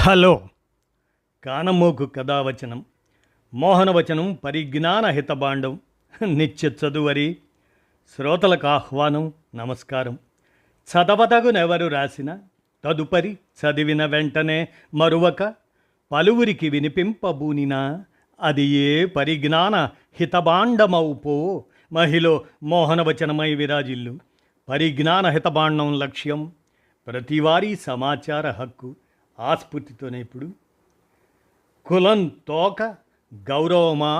Hello. కానమోకు కథావచనం మోహనవచనం పరిజ్ఞాన హితబాండం నిత్య చదువరి శ్రోతలకు ఆహ్వానం నమస్కారం. చదవదగునెవరు రాసిన తదుపరి చదివిన వెంటనే మరువక పలువురికి వినిపింపబూనినా అది ఏ పరిజ్ఞాన హితబాండమౌపో మహిళ మోహనవచనమై విరాజిల్లు. పరిజ్ఞాన హితబాండం లక్ష్యం ప్రతివారీ సమాచార హక్కు. ఆస్ఫూర్తితోనే ఇప్పుడు కులం తోక గౌరవమా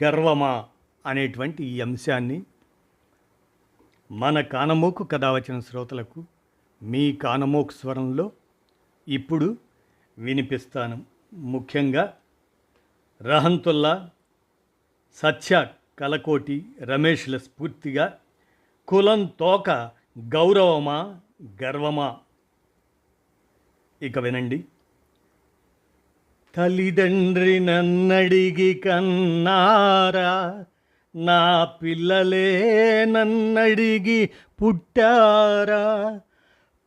గర్వమా అనేటువంటి ఈ అంశాన్ని మన కానమోకు కథ వచ్చిన శ్రోతలకు మీ కానమోకు స్వరంలో ఇప్పుడు వినిపిస్తాను. ముఖ్యంగా రహంతుల్లా, సత్య కలకోటి, రమేష్ల స్ఫూర్తిగా కులం తోక గౌరవమా గర్వమా. ఇక వినండి. తల్లిదండ్రి నన్నడిగి కన్నారా, నా పిల్లలే నన్నడిగి పుట్టారా,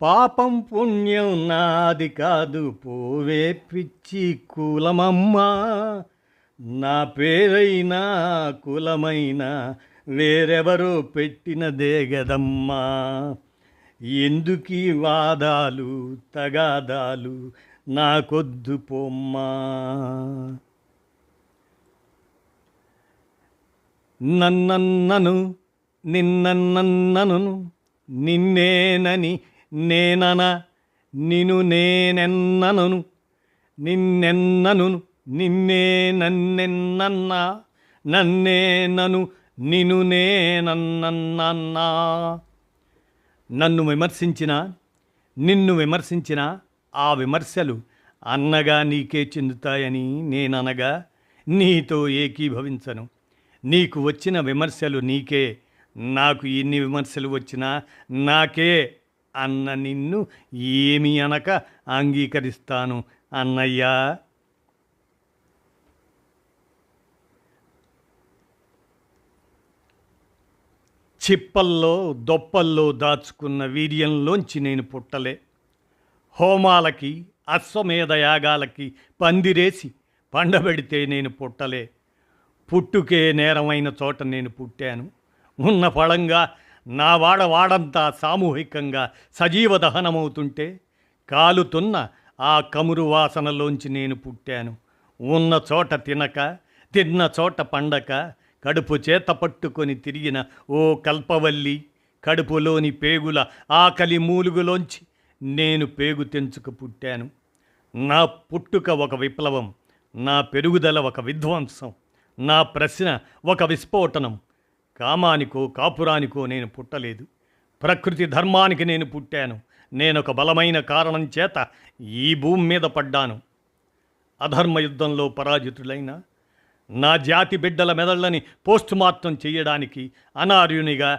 పాపం పుణ్యం నాది కాదు పోవే పిచ్చి కులమమ్మా, నా పేరైనా కులమైనా వేరెవరో పెట్టినదే గదమ్మా, ఎందుకీ వాదాలు తగాదాలు నాకొద్దు పొమ్మా. నన్నన్నను నిన్నన్నను నిన్నేనని నేనన, నిను నేనెన్నను నిన్నెన్నను, నిన్నే నన్నెన్నన్నా, నన్నేనను నిను నేనన్నన్నా. నన్ను విమర్శించినా నిన్ను విమర్శించినా ఆ విమర్శలు అన్నగా నీకే చెందుతాయని నేననగా నీతో ఏకీభవించను. నీకు వచ్చిన విమర్శలు నీకే, నాకు ఎన్ని విమర్శలు వచ్చినా నాకే అన్న నిన్ను ఏమి అనక అంగీకరిస్తాను అన్నయ్యా. చిప్పల్లో దొప్పల్లో దాచుకున్న వీర్యంలోంచి నేను పుట్టలే, హోమాలకి అశ్వమేధ యాగాలకి పందిరేసి పండబెడితే నేను పుట్టలే, పుట్టుకే నేరమైన చోట నేను పుట్టాను. ఉన్న ఫలంగా నా వాడంతా సామూహికంగా సజీవ దహనమవుతుంటే కాలుతున్న ఆ కమురు వాసనలోంచి నేను పుట్టాను. ఉన్న చోట తినక, తిన్న చోట పండక, కడుపు చేత పట్టుకొని తిరిగిన ఓ కల్పవల్లి, కడుపులోని పేగుల ఆకలి మూలుగులోంచి నేను పేగు తెంచుకు పుట్టాను. నా పుట్టుక ఒక విప్లవం, నా పెరుగుదల ఒక విధ్వంసం, నా ప్రశ్న ఒక విస్ఫోటనం. కామానికో కాపురానికో నేను పుట్టలేదు, ప్రకృతి ధర్మానికి నేను పుట్టాను. నేనొక బలమైన కారణం చేత ఈ భూమి మీద పడ్డాను. అధర్మ యుద్ధంలో పరాజితులైన నా జాతి బిడ్డల మెదళ్ళని పోస్టుమార్టం చేయడానికి అనార్యునిగా,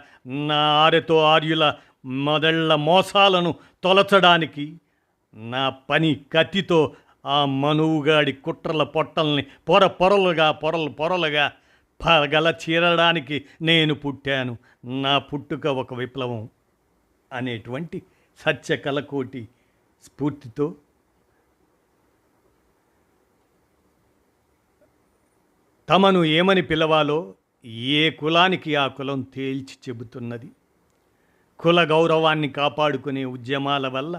నా ఆరెతో ఆర్యుల మెదళ్ల మోసాలను తొలచడానికి నా పని కత్తితో ఆ మనువుగాడి కుట్రల పొట్టల్ని పొరలుగా పగల చీరడానికి నేను పుట్టాను. నా పుట్టుక ఒక విప్లవం అనేటువంటి సత్య కలకోటి స్ఫూర్తితో తమను ఏమని పిలవాలో ఏ కులానికి ఆ కులం తేల్చి చెబుతున్నది. కుల గౌరవాన్ని కాపాడుకునే ఉద్యమాల వల్ల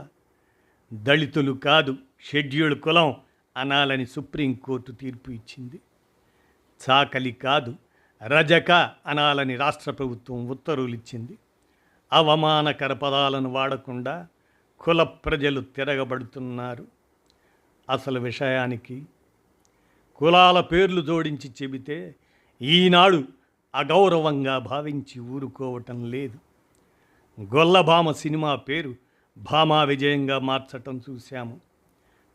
దళితులు కాదు షెడ్యూల్ కులం అనాలని సుప్రీంకోర్టు తీర్పు ఇచ్చింది. చాకలి కాదు రజక అనాలని రాష్ట్ర ప్రభుత్వం ఉత్తర్వులు ఇచ్చింది. అవమానకర పదాలను వాడకుండా కుల ప్రజలు తిరగబడుతున్నారు. అసలు విషయానికి కులాల పేర్లు జోడించి చెబితే ఈనాడు అగౌరవంగా భావించి ఊరుకోవటం లేదు. గొల్లభామ సినిమా పేరు భామా విజయంగా మార్చటం చూశాము.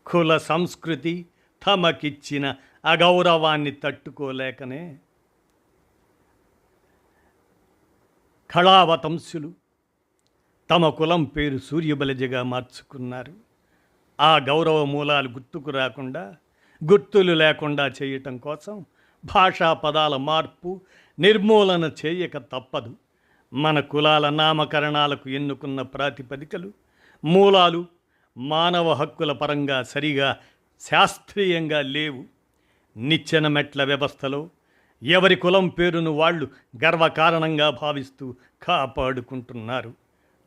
కుల సంస్కృతి తమకిచ్చిన అగౌరవాన్ని తట్టుకోలేకనే కళావతంసులు తమ కులం పేరు సూర్యబలజగా మార్చుకున్నారు. ఆ గౌరవ మూలాలు గుర్తుకు రాకుండా, గుర్తులు లేకుండా చేయటం కోసం భాషా పదాల మార్పు నిర్మూలన చేయక తప్పదు. మన కులాల నామకరణాలకు ఎన్నుకున్న ప్రాతిపదికలు, మూలాలు మానవ హక్కుల పరంగా సరిగా శాస్త్రీయంగా లేవు. నిచ్చెన మెట్ల వ్యవస్థలో ఎవరి కులం పేరును వాళ్ళు గర్వకారణంగా భావిస్తూ కాపాడుకుంటున్నారు.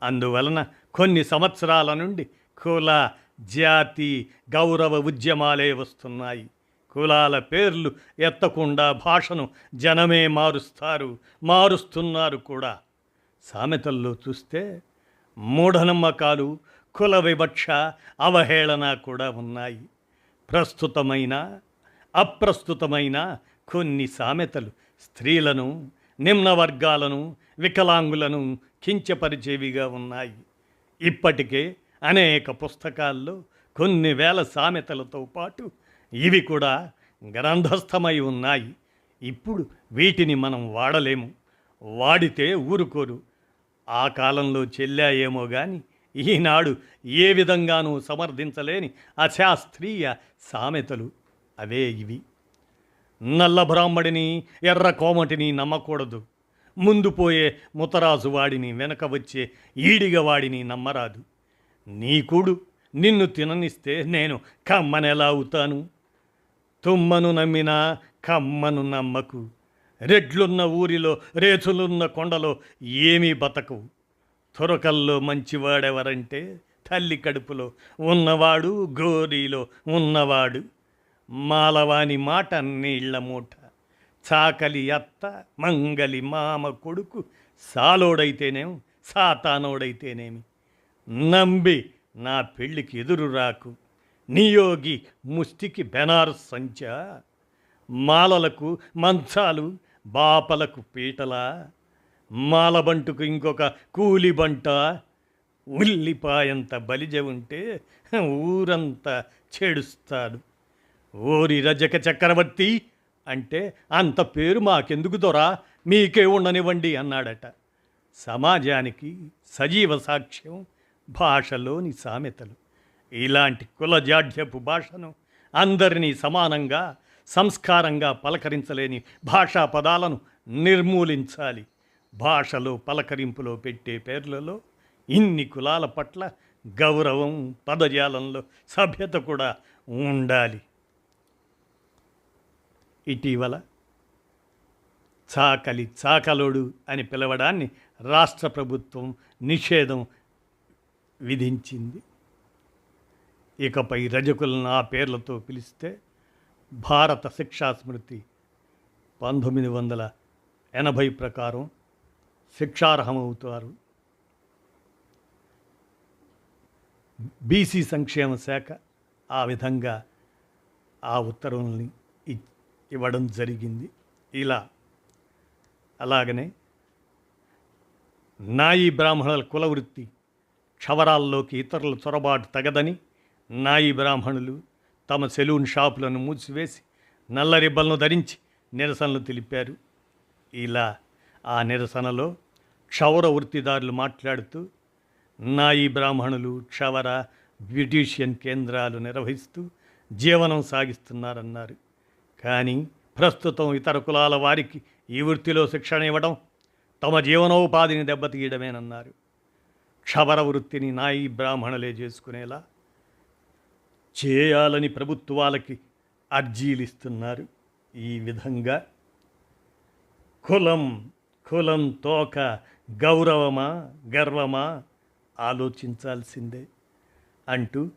అందువలన కొన్ని సంవత్సరాల నుండి కుల, జాతి, గౌరవ ఉద్యమాలే వస్తున్నాయి. కులాల పేర్లు ఎత్తకుండా భాషను జనమే మారుస్తున్నారు కూడా. సామెతల్లో చూస్తే మూఢనమ్మకాలు, కుల వివక్ష, అవహేళన కూడా ఉన్నాయి. ప్రస్తుతమైన అప్రస్తుతమైన కొన్ని సామెతలు స్త్రీలను, నిమ్న వర్గాలను, వికలాంగులను కించపరిచేవిగా ఉన్నాయి. ఇప్పటికే అనేక పుస్తకాల్లో కొన్ని వేల సామెతలతో పాటు ఇవి కూడా గ్రంథస్థమై ఉన్నాయి. ఇప్పుడు వీటిని మనం వాడలేము, వాడితే ఊరుకోరు. ఆ కాలంలో చెల్లాయేమో కానీ ఈనాడు ఏ విధంగానూ సమర్థించలేని అశాస్త్రీయ సామెతలు అవే ఇవి. నల్ల బ్రాహ్మడిని, ఎర్ర కోమటిని నమ్మకూడదు. ముందు పోయే ముతరాజు వాడిని, వెనక వచ్చే ఈడిగ వాడిని నమ్మరాదు. నీకుడు నిన్ను తిననిస్తే నేను కమ్మనెలా అవుతాను? తుమ్మను నమ్మినా కమ్మను నమ్మకు. రెడ్లున్న ఊరిలో, రేచులున్న కొండలో ఏమీ బతకవు. తురకల్లో మంచివాడెవరంటే తల్లి కడుపులో ఉన్నవాడు, గోరీలో ఉన్నవాడు. మాలవాని మాట నీళ్ల మూట. చాకలి అత్త, మంగలి మామ కొడుకు, సాలోడైతేనేం సాతానోడైతేనేమి. నమ్మి నా పెళ్ళికి ఎదురు రాకు. నియోగి ముష్టికి బెనారస్ సంచా. మాలలకు మంచాలు, బాపలకు పీటలా. మాలబంటుకు ఇంకొక కూలిబంట. ఉల్లిపాయంత బలిజ ఉంటే ఊరంతా చెడుస్తాడు. ఓరి రజక చక్రవర్తి అంటే అంత పేరు మాకెందుకు దొరా, మీకే ఉండనివ్వండి అన్నాడట. సమాజానికి సజీవ సాక్ష్యం భాషలోని సామెతలు. ఇలాంటి కులజాడ్యపు భాషను, అందరినీ సమానంగా సంస్కారంగా పలకరించలేని భాషా పదాలను నిర్మూలించాలి. భాషలో పలకరింపులో పెట్టే పేర్లలో ఇన్ని కులాల పట్ల గౌరవం, పదజాలంలో సభ్యత కూడా ఉండాలి. ఇటీవల చాకలి, చాకలోడు అని పిలవడాన్ని రాష్ట్ర ప్రభుత్వం నిషేధం విధించింది. ఇకపై రజకులను ఆ పేర్లతో పిలిస్తే భారత శిక్షా స్మృతి 1980 ప్రకారం శిక్షార్హమవుతారు. బీసీ సంక్షేమ శాఖ ఆ విధంగా ఆ ఉత్తర్వుల్ని ఇవ్వడం జరిగింది. అలాగనే నాయీ బ్రాహ్మణుల కులవృత్తి క్షవరాల్లోకి ఇతరుల చొరబాటు తగదని నాయీ బ్రాహ్మణులు తమ సెలూన్ షాపులను మూసివేసి నల్ల రిబ్బన్లు ధరించి నిరసనలు తెలిపారు. ఆ నిరసనలో క్షౌర వృత్తిదారులు మాట్లాడుతూ నాయీ బ్రాహ్మణులు క్షవర, బ్యూటీషియన్ కేంద్రాలు నిర్వహిస్తూ జీవనం సాగిస్తున్నారన్నారు. కానీ ప్రస్తుతం ఇతర కులాల వారికి ఈ వృత్తిలో శిక్షణ ఇవ్వడం తమ జీవనోపాధిని దెబ్బతీయడమేనన్నారు. క్షవర వృత్తిని నాయీ బ్రాహ్మణులే చేసుకునేలా చేయాలని ప్రభుత్వాలకి అర్జీలిస్తున్నారు. ఈ విధంగా కులం తోక, గౌరవమా గర్వమా ఆలోచించాల్సిందే అంటూ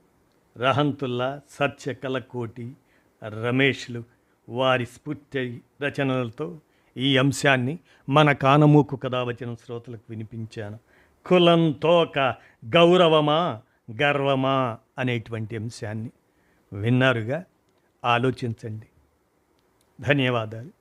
రహంతుల్లా, సత్యకలకోటి, రమేష్లు వారి స్ఫూర్తి రచనలతో ఈ అంశాన్ని మన కానమూకు కథావచన శ్రోతలకు వినిపించాను. కులం తోక, గౌరవమా గర్వమా అనేటువంటి అంశాన్ని విన్నారుగా. ఆలోచించండి. ధన్యవాదాలు.